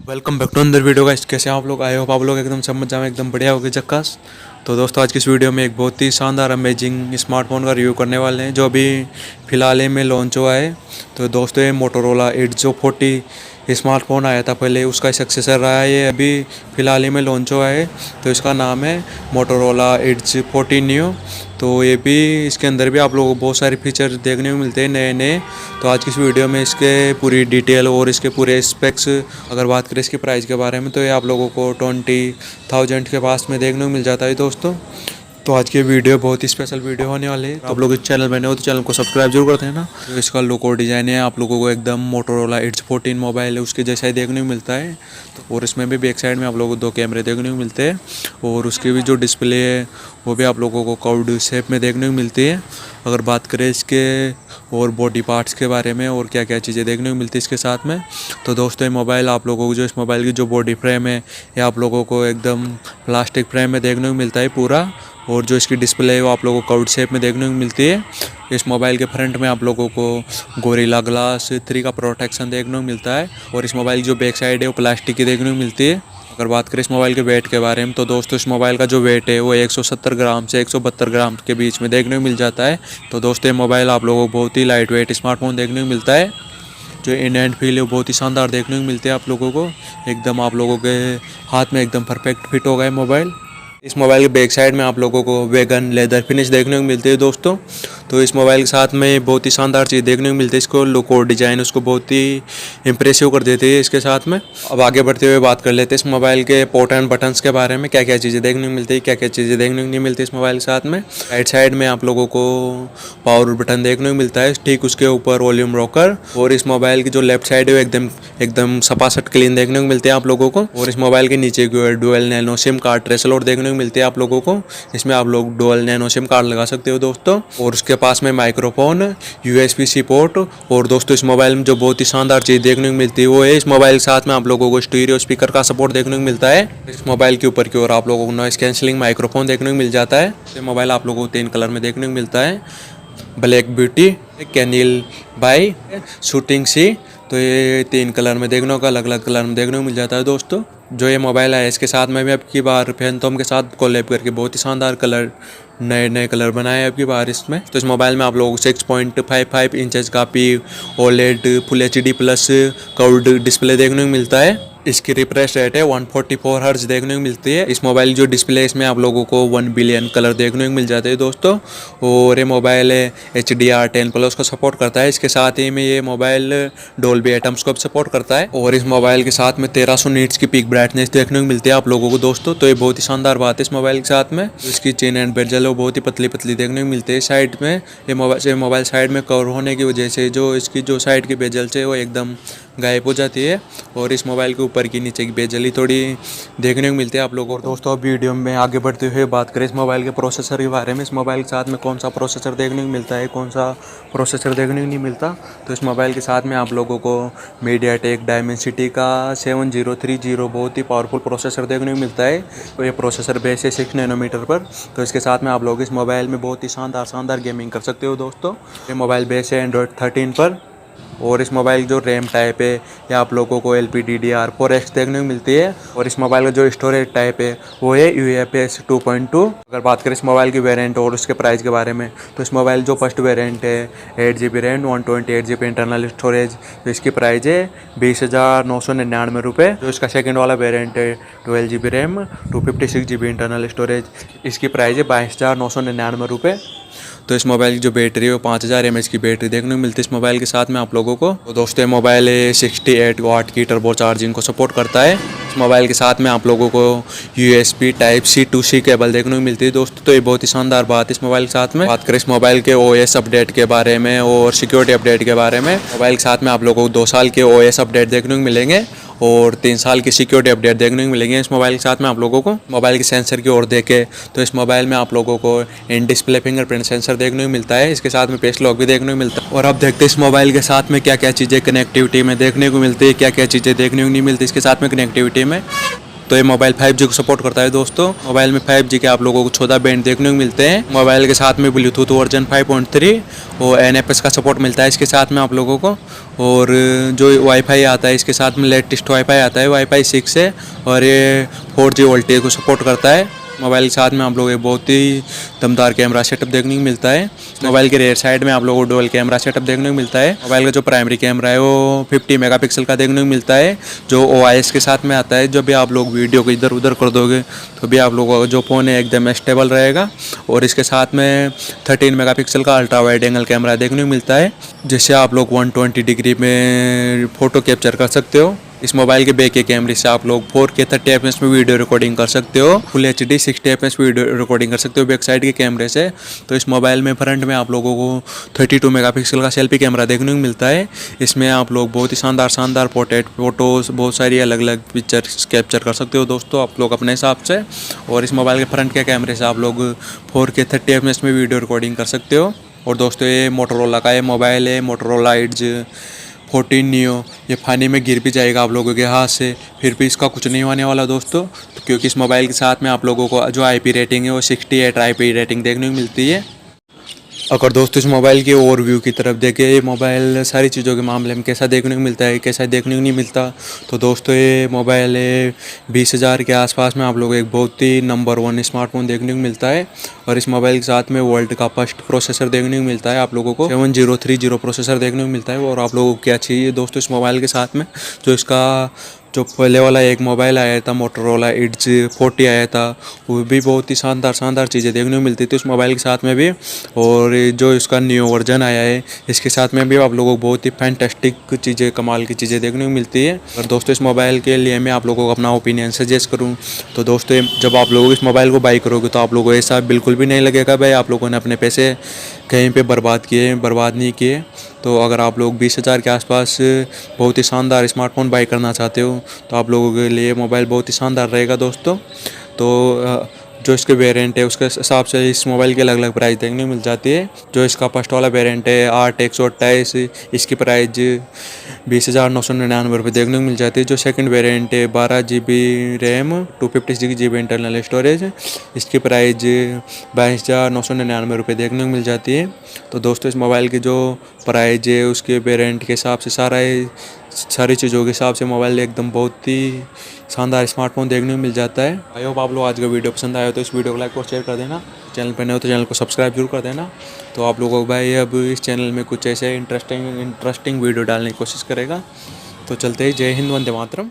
Welcome back to अंदर video का। कैसे हैं आप लोग? आए हो आप लोग एकदम सब मजा में एकदम बढ़िया हो गए जक्कास। तो दोस्तों आज की इस वीडियो में एक बहुत ही शानदार अमेजिंग स्मार्टफोन का रिव्यू करने वाले हैं जो अभी फ़िलहाल ही में लॉन्च हुआ है। तो दोस्तों ये मोटोरोला एड्ज जो 40 स्मार्टफोन आया था पहले, उसका सक्सेसर रहा है। ये अभी फ़िलहाल ही में लॉन्च हुआ है। तो इसका नाम है मोटोरोला एड्ज 40 न्यू। तो ये भी इसके अंदर भी आप लोगों को बहुत सारे फीचर देखने को मिलते हैं नए नए। तो आज की इस वीडियो में इसके पूरी डिटेल और इसके पूरे स्पेक्स, अगर बात करें इसके प्राइस के बारे में, तो ये आप लोगों को 20,000 के पास में देखने को मिल जाता है दोस्तों। तो आज की वीडियो बहुत ही स्पेशल वीडियो होने वाली है। आप लोग इस चैनल बने हो तो चैनल को सब्सक्राइब जरूर करते हैं ना। तो इसका लुक और डिज़ाइन है आप लोगों को एकदम मोटोरोला एड्ज 14 मोबाइल है उसके जैसा ही देखने को मिलता है। तो और इसमें भी बैक साइड में आप लोगों को 2 कैमरे देखने को मिलते हैं और उसकी भी जो डिस्प्ले है वो भी आप लोगों को कर्व्ड शेप में देखने को मिलती है। अगर बात करें इसके और बॉडी पार्ट्स के बारे में और क्या क्या चीज़ें देखने को मिलती है इसके साथ में, तो दोस्तों ये मोबाइल आप लोगों को जो इस मोबाइल की जो बॉडी फ्रेम है ये आप लोगों को एकदम प्लास्टिक फ्रेम में देखने को मिलता है पूरा। और जो इसकी डिस्प्ले है वो आप लोगों को कर्व्ड शेप में देखने को मिलती है। इस मोबाइल के फ्रंट में आप लोगों को गोरिल्ला ग्लास 3 का प्रोटेक्शन देखने को मिलता है और इस मोबाइल की जो बैक साइड है वो प्लास्टिक की देखने को मिलती है। अगर बात करें इस मोबाइल के वेट के बारे में, तो दोस्तों इस मोबाइल का जो वेट है वो 170 ग्राम से 172 ग्राम के बीच में देखने को मिल जाता है। तो दोस्तों ये मोबाइल आप लोगों को बहुत ही लाइट वेट स्मार्टफोन देखने को मिलता है। जो इन हैंड फील है वो बहुत ही शानदार देखने को मिलती है आप लोगों को। एकदम आप लोगों के हाथ में एकदम परफेक्ट फिट होगा ये मोबाइल। इस मोबाइल के बैक साइड में आप लोगों को वेगन लेदर फिनिश देखने को मिलती है दोस्तों। तो इस मोबाइल के साथ में बहुत ही शानदार चीज़ देखने को मिलती है। इसको लुक और डिज़ाइन उसको बहुत ही इंप्रेसिव कर देती है इसके साथ में। अब आगे बढ़ते हुए बात कर लेते हैं इस मोबाइल के पोर्ट एंड बटन्स के बारे में, क्या क्या चीज़ें देखने को मिलती है, क्या क्या चीज़ें देखने को नहीं मिलती इस मोबाइल के साथ में। राइट साइड में आप लोगों को पावर बटन देखने को मिलता है, ठीक उसके ऊपर वॉल्यूम रॉकर। और इस मोबाइल की जो लेफ्ट साइड है वो एकदम एकदम सपासट क्लीन देखने को मिलते हैं आप लोगों को। और इस मोबाइल के नीचे डुअल नैनो सिम कार्ड ट्रेसलोड देखने को मिलती है आप लोगों को। इसमें आप लोग डुअल नैनो सिम कार्ड लगा सकते हो दोस्तों। और उसके पास में माइक्रोफोन, USB-C पोर्ट। और दोस्तों इस मोबाइल में जो बहुत ही शानदार चीज़ देखने को मिलती है वो है इस मोबाइल के साथ में आप लोगों को स्टीरियो स्पीकर का सपोर्ट देखने को मिलता है। इस मोबाइल के ऊपर की ओर आप लोगों को नॉइस कैंसिलिंग माइक्रोफोन देखने को मिल जाता है। ये मोबाइल आप लोगों को 3 कलर में देखने को मिलता है, ब्लैक ब्यूटी, कैनिल बाई, शूटिंग सी। तो ये 3 कलर में देखने को, अलग अलग कलर में देखने को मिल जाता है दोस्तों। जो ये मोबाइल है इसके साथ में भी अब की बार फैंटम के साथ कोलैब करके बहुत ही शानदार कलर, नए नए कलर बनाए हैं अब की बार इसमें। तो इस मोबाइल में आप लोगों को 6.55 इंचेस का OLED full HD plus curved display देखने को मिलता है। इसकी रिफ्रेश रेट है 144 हर्ट्ज देखने को मिलती है। इस मोबाइल जो डिस्प्ले है इसमें आप लोगों को 1 बिलियन कलर देखने को मिल जाते हैं दोस्तों। और ये मोबाइल HDR10 प्लस को सपोर्ट करता है। इसके साथ ही में ये मोबाइल डोल्बी एटम्स को सपोर्ट करता है। और इस मोबाइल के साथ में 1300 नीट्स की पीक ब्राइटनेस देखने को मिलती है आप लोगों को दोस्तों। तो ये बहुत ही शानदार बात है इस मोबाइल के साथ में। इसकी चेन एंड बेजल वो बहुत ही पतली पतली देखने को मिलती है साइड में। ये मोबाइल साइड में कवर होने की वजह से जो इसकी जो साइड की बेजल है वो एकदम गायब हो जाती है। और इस मोबाइल के ऊपर की नीचे की बेजली थोड़ी देखने को मिलती है आप लोगों को दोस्तों। अब वीडियो में आगे बढ़ते हुए बात करें इस मोबाइल के प्रोसेसर के बारे में। इस मोबाइल के साथ में कौन सा प्रोसेसर देखने को मिलता है, कौन सा प्रोसेसर देखने को नहीं मिलता। तो इस मोबाइल के साथ में आप लोगों को मीडियाटेक डायमेंसिटी का 7030 बहुत ही पावरफुल प्रोसेसर देखने को मिलता है। तो ये प्रोसेसर बेस है 6 नैनोमीटर पर। तो इसके साथ में आप लोग इस मोबाइल में बहुत ही शानदार गेमिंग कर सकते हो दोस्तों। ये मोबाइल बेस है Android 13 पर। और इस मोबाइल जो रैम टाइप है या आप लोगों को LPDDR4X देखने को मिलती है। और इस मोबाइल का जो स्टोरेज टाइप है वो है UFS 2.2। अगर बात करें इस मोबाइल की वेरिएंट और उसके प्राइस के बारे में, तो इस मोबाइल जो फर्स्ट वेरिएंट है 8GB RAM 128GB internal storage, तो इसकी प्राइस है 20,999 रुपये। जो इसका सेकेंड वाला वेरिएंट है 12GB RAM 256GB internal storage, इसकी प्राइस है 22,999 रुपये। तो इस मोबाइल की जो बैटरी है वो 5000 mAh की बैटरी देखने को मिलती है इस मोबाइल के साथ में आप लोगों को। तो दोस्तों मोबाइल 68 वाट की टर्बो चार्जिंग को सपोर्ट करता है। इस मोबाइल के साथ में आप लोगों को USB Type-C to C cable देखने को मिलती है दोस्तों। तो ये बहुत ही शानदार बात है इस मोबाइल के साथ में। बात करें इस मोबाइल के OS अपडेट के बारे में और सिक्योरिटी अपडेट के बारे में, मोबाइल के साथ में आप लोगों को 2 साल के OS अपडेट देखने को मिलेंगे और 3 साल की सिक्योरिटी अपडेट देखने को मिलेंगे इस मोबाइल के साथ में आप लोगों को। मोबाइल के सेंसर की ओर देखें तो इस मोबाइल में आप लोगों को इन डिस्प्ले फिंगरप्रिंट सेंसर देखने को मिलता है। इसके साथ में फेस लॉक भी देखने को मिलता है। और अब देखते हैं इस मोबाइल के साथ में क्या क्या चीज़ें कनेक्टिविटी में देखने को मिलती है, क्या क्या चीज़ें देखने को नहीं मिलती इसके साथ में कनेक्टिविटी में। तो ये मोबाइल 5G को सपोर्ट करता है दोस्तों। मोबाइल में 5G के आप लोगों को 14 बैंड देखने को मिलते हैं। मोबाइल के साथ में ब्लूटूथ वर्जन 5.3 और NFS का सपोर्ट मिलता है इसके साथ में आप लोगों को। और जो वाईफाई आता है इसके साथ में लेटेस्ट वाईफाई आता है, वाईफाई 6 है और ये 4G वोल्टेज को सपोर्ट करता है। मोबाइल के साथ में आप लोगों को बहुत ही दमदार कैमरा सेटअप देखने को मिलता है। मोबाइल के रेयर साइड में आप लोगों को डुअल कैमरा सेटअप देखने को मिलता है। मोबाइल का जो प्राइमरी कैमरा है वो 50 मेगापिक्सल का देखने को मिलता है, जो OIS के साथ में आता है। जब भी आप लोग वीडियो को इधर उधर कर दोगे तो भी आप लोगों का जो फ़ोन है एकदम स्टेबल रहेगा। और इसके साथ में 13 मेगापिक्सल का अल्ट्रा वाइड एंगल कैमरा देखने को मिलता है, जिससे आप लोग 120 डिग्री में फ़ोटो कैप्चर कर सकते हो। इस मोबाइल के बैक के कैमरे से आप लोग 4K 30 FPS में वीडियो रिकॉर्डिंग कर सकते हो, फुल HD 60 FPS में वीडियो रिकॉर्डिंग कर सकते हो बैक साइड के कैमरे से। तो इस मोबाइल में फ्रंट में आप लोगों को 32 मेगापिक्सल का सेल्फी कैमरा देखने को मिलता है। इसमें आप लोग बहुत ही शानदार पोर्ट्रेट फोटोज़, बहुत सारी अलग अलग पिक्चर्स कैप्चर कर सकते हो दोस्तों आप लोग अपने हिसाब से। और इस मोबाइल के फ्रंट के कैमरे से आप लोग 4K 30 FPS में वीडियो रिकॉर्डिंग कर सकते हो। और दोस्तों ये मोटोरोला का ये मोबाइल है, मोटोरोला एड्ज 14 नियो। ये पानी में गिर भी जाएगा आप लोगों के हाथ से, फिर भी इसका कुछ नहीं होने वाला दोस्तों, क्योंकि इस मोबाइल के साथ में आप लोगों को जो IP रेटिंग है वो 68 IP रेटिंग देखने को मिलती है। अगर दोस्तों इस मोबाइल के ओवरव्यू की तरफ देखें, ये मोबाइल सारी चीज़ों के मामले में कैसा देखने को मिलता है, कैसा देखने को नहीं मिलता, तो दोस्तों ये मोबाइल 20,000 के आसपास में आप लोगों को एक बहुत ही नंबर 1 स्मार्टफोन देखने को मिलता है। और इस मोबाइल के साथ में वर्ल्ड का फर्स्ट प्रोसेसर देखने को मिलता है आप लोगों को, 7030 प्रोसेसर देखने को मिलता है। और आप लोगों को क्या चाहिए दोस्तों इस मोबाइल के साथ में, जो इसका जो पहले वाला एक मोबाइल आया था मोटोरोला एड्ज 40 आया था, वो भी बहुत ही शानदार चीज़ें देखने को मिलती थी उस मोबाइल के साथ में भी। और जो इसका न्यू वर्जन आया है इसके साथ में भी आप लोगों को बहुत ही फैंटास्टिक चीज़ें, कमाल की चीज़ें देखने को मिलती है। और दोस्तों इस मोबाइल के लिए मैं आप लोगों को अपना ओपिनियन सजेस्ट करूँ तो दोस्तों जब आप लोग इस मोबाइल को बाई करोगे तो आप लोगों को ऐसा बिल्कुल भी नहीं लगेगा भाई आप लोगों ने अपने पैसे कहीं पे बर्बाद नहीं किए। तो अगर आप लोग 20,000 के आसपास बहुत ही शानदार स्मार्टफोन बाई करना चाहते हो तो आप लोगों के लिए मोबाइल बहुत ही शानदार रहेगा दोस्तों। तो जो इसके वेरिएंट है उसके हिसाब से इस मोबाइल की अलग अलग प्राइस देखने को मिल जाती है। जो इसका फर्स्ट वाला वेरिएंट है 8/128, इसकी प्राइस 20,999 रुपये देखने को मिल जाती है। जो सेकंड वेरिएंट है 12GB RAM 256GB internal storage, इसकी प्राइस 22,999 रुपये देखने को मिल जाती है। तो दोस्तों इस मोबाइल की जो प्राइस है उसके वेरिएंट के हिसाब से सारी चीज़ों के हिसाब से मोबाइल एकदम बहुत ही शानदार स्मार्टफोन देखने को मिल जाता है। आई होप आप लोग आज का वीडियो पसंद आया हो तो इस वीडियो को लाइक और शेयर कर देना। चैनल पर नए हो तो चैनल को सब्सक्राइब जरूर कर देना। तो आप लोगों को भाई अब इस चैनल में कुछ ऐसे इंटरेस्टिंग वीडियो डालने की कोशिश करेगा। तो चलते ही, जय हिंद, वंदे मातरम।